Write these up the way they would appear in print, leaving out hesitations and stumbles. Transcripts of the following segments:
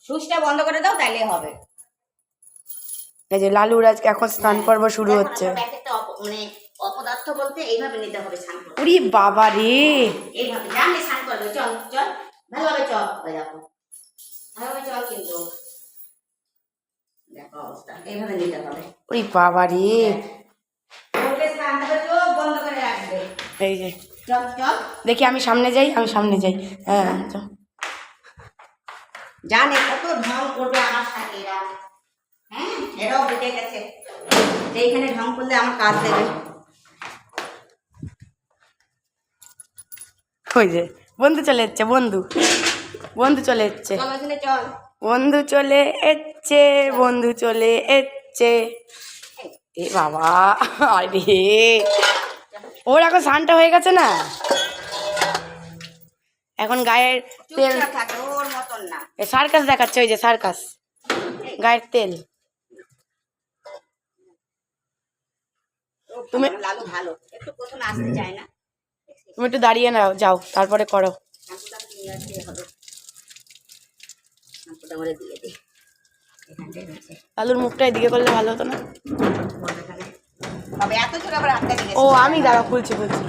সুইচটা বন্ধ করে দাও তাইলে হবে। এই যে লালুর আজকে এখন স্নান পর্ব শুরু হচ্ছে। মানে অপদার্থ বলতে এইভাবে নিতে হবে স্নান করতে। ওরে বাবা রে, এইভাবে জানলে স্নান করবে। চল চল ভালোভাবে চল। ওই দেখো ভালোভাবে চল, কিন্তু দেখো অবস্থা এইভাবে নিতে হবে। ওরে বাবা রে, চোখ বন্ধ করে রাখবে। এই যে চল চল দেখি আমি সামনে যাই, আমি সামনে যাই। হ্যাঁ জানে কত ঢং করবে আমার সাথে এরা। হ্যাঁ এরাও বুঝে গেছে যে এইখানে ঢং করলে আমার কাজ দেবে। ওই যে বন্ধু চলে এসছে, বন্ধু বন্ধু চলে এসছে, চল ওখানে চল। বন্ধু চলে এসছে, বন্ধু চলে এসছে। এ বাবা, আরে ওর এখন স্নানটা হয়ে গেছে না, এখন গায়ের তেল চুপচাপ থাকে, ওর মতন না। সার্কাস দেখাচ্ছে, ওই যে সার্কাস, গায়ের তেল। তুমি লালু ভালো, একটু প্রথমে আসতে চায় না। তুমি একটু দাঁড়িয়ে নাও, যাও তারপরে করো। শ্যাম্পুটা নিয়ে আসতে হবে, শ্যাম্পুটা করে দিয়ে দিই। লালুর মুখটা এদিকে করলে ভালো হতো না? তবে এত ছোট আবার হাতটা দিয়ে। ও আমি দাঁড়া, খুলছি খুলছি।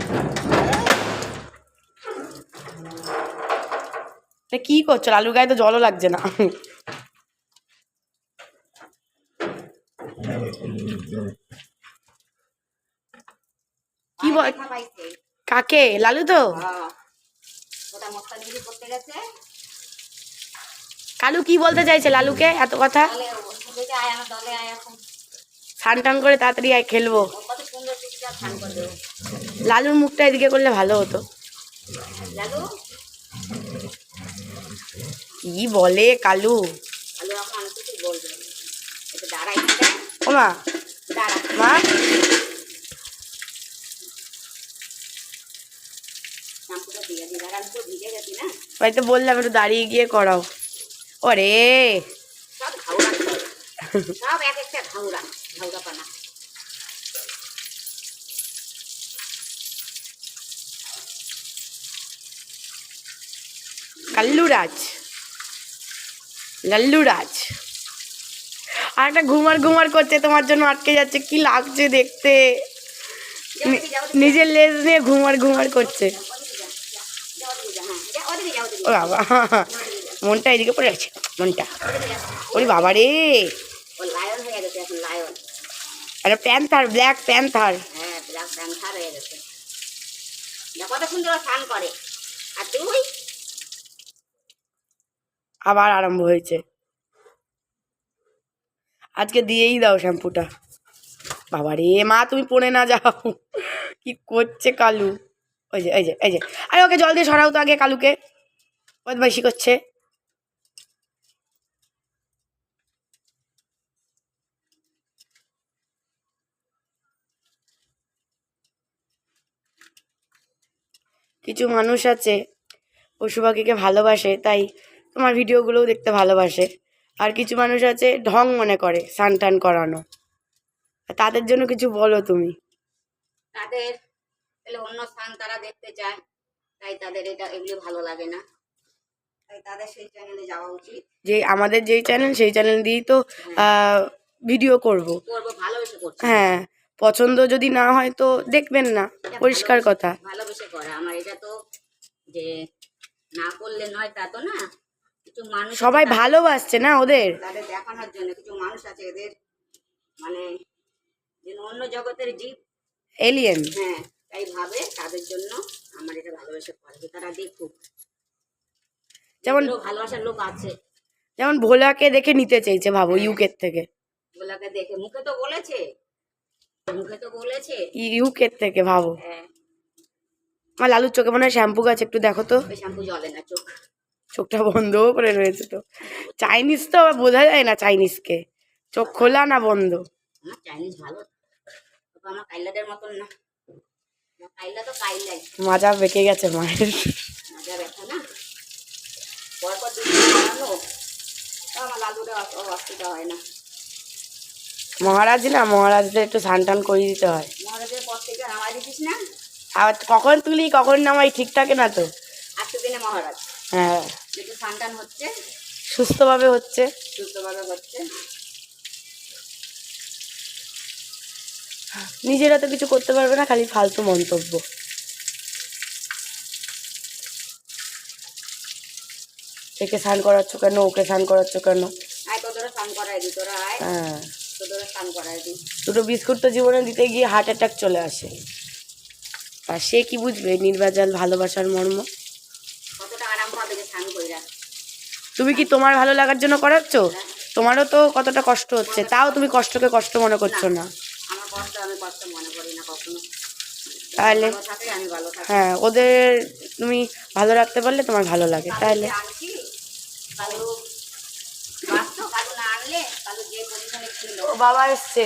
কি করছো? লালুর গায়ে তো জলও লাগছে না। কি বল? কাকে? লালু তো কালু কি বলতে চাইছে লালুকে এত কথা? স্নান টান করে তাড়াতাড়ি আয়, খেলবো। লালুর মুখটা এদিকে করলে ভালো হতো। কি বলে কালু? ও মা, মা তো বললাম একটু দাঁড়িয়ে গিয়ে করাও। ওরে সব এক একটা ঘাউরা ঘাউরা পানা। কাল্লুরাজ, লাল্লুরাজ আর একটা ঘুমার ঘুমার করছে, তোমার জন্য আটকে যাচ্ছে। কি লাগছে দেখতে, নিজের লেজ নিয়ে ঘুমার ঘুমার করছে। ও বাবা, মনটা এদিকে পড়ে আছে, মনটা। ওরে বাবা রে, লায়ন হয়ে গেছে এখন, লায়ন। একটা প্যান্থার, ব্ল্যাক প্যান্থার। হ্যাঁ ব্ল্যাক প্যান্থার হয়ে গেছে। কত সুন্দর স্নান করে। আর তুই আবার আরম্ভ হয়েছে। আজকে দিয়েই দাও শ্যাম্পুটা। বাবা রে মা, তুমি পড়ে না যাও। কি করছে কালু? ওই যে এই যে এই যে, আরে ওকে জল দিয়ে সরাও তো আগে, কালুকে বদমাইশি করছে। কিছু মানুষ আছে পশু পাখিকে ভালোবাসে, তাই তোমার ভিডিওগুলোও দেখতে ভালোবাসে। আর কিছু মানুষ আছে ঢং মনে করে স্নান টান করানো। তাদের জন্য কিছু বলো তুমি। তাদের অন্য স্থান তারা দেখতে চায়, তাই তাদের এটা এগুলো ভালো লাগে না, তাই তাদের সেই চ্যানেলে যাওয়া উচিত। যে আমাদের যেই চ্যানেল, সেই চ্যানেল দিয়েই তো ভিডিও করব, ভালোবেসে করছি। হ্যাঁ, পছন্দ যদি না হয় তো দেখবেন না, পরিষ্কার কথা। ভালোবেসে করে আমার এটা, তো যে না করলে নয় তা তো না। কিছু মানুষ সবাই ভালোবাসছে না ওদের, তাদের দেখানোর জন্য। কিছু মানুষ আছে এদের মানে অন্য জগতের জীব, এলিয়েন। হ্যাঁ তাই ভাবে, তাদের জন্য আমার এটা ভালোবেসে করে যে তারা দেখুক। যেমন ভালোবাসার লোক আছে, যেমন ভোলাকে দেখে নিতে চাইছে, ভাবো, ইউকের থেকে। ভোলাকে দেখে মুখে তো বলেছে, ইউকের থেকে, ভাবো। আমার লালুর চোখে মনে হয় শ্যাম্পু গাছ, একটু দেখো তো। শ্যাম্পু জ্বলে না, চোখটা বন্ধও করে রয়েছে তো। চাইনিজ তো আবার বোঝা যায় না, চাইনিজকে চোখ খোলা না বন্ধ। চাইনিজ ভালো, আমার কাইলাদের মতন না। কাইলা তো কাইলাই, মাজা বেঁকে গেছে মায়ের। মাজা ব্যথা না, পরপর আমার লালুরা অসুবিধা হয় না। মহারাজ না, মহারাজদের একটু স্নান টান করিয়ে দিতে হয়। মহারাজের পর থেকে নামাই দিছিস না, আর কখন তুলি কখন নামাই ঠিক থাকে না তো। 8 দিনে মহারাজ। হ্যাঁ, যেহেতু স্নান টান হচ্ছে, সুস্থভাবে হচ্ছে। সুস্থভাবে হচ্ছে। নিজেরা তো কিছু করতে পারবে না, খালি ফালতু মন্তব্য। একে স্নান করাচ্ছ কেন, ওকে স্নান করাচ্ছ কেন? আয় তোদেরও স্নান করাই দি, তোরা আয়, হ্যাঁ, তোদেরও স্নান করাই দি। দুটো বিস্কুট তো জীবনে দিতে গিয়ে হার্ট অ্যাটাক চলে আসে, আর সে কি বুঝবে নির্ভেজাল ভালোবাসার মর্ম? কতটা আরাম পাবে যে স্নান করে রাখ। তুমি কি তোমার ভালো লাগার জন্য করাচ্ছ? তোমারও তো কতটা কষ্ট হচ্ছে, তাও তুমি কষ্টকে কষ্ট মনে করছো না। আমার কষ্ট আমি কষ্ট মনে করি না কখনো। তাহলে ভালো থাকে আমি ভালো থাকি। হ্যাঁ, ওদের তুমি ভালো রাখতে পারলে তোমার ভালো লাগে। তাহলে আনছি কালু বাঁচতো, কালু না আনলে কালু যে পজিশনে ছিল। ও বাবা এসছে।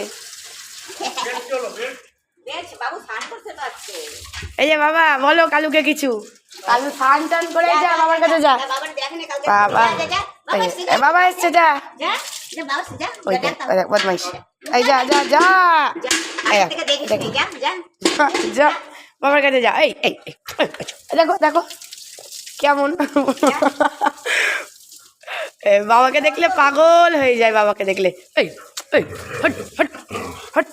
বেশ বাবু স্নান করতে পারছে। এই যে বাবা, বলো কালুকে কিছু। কালু স্নান টান করে যা, বাবার কাছে যা। বাবার দেখেনি কালকে। বাবা, এই বাবা এসছে, যা। যা যা বাবা যা। ওই দেখ, ওই দেখ বদমাইশ। এই যা যা যা, এই আগে থেকে দেখিস নি, যা যা। যা বাবার কাছে যা। এই এই এই, দেখো দেখো কেমন বাবাকে দেখলে পাগল হয়ে যায়, বাবাকে দেখলে। এই এই হট হট হট।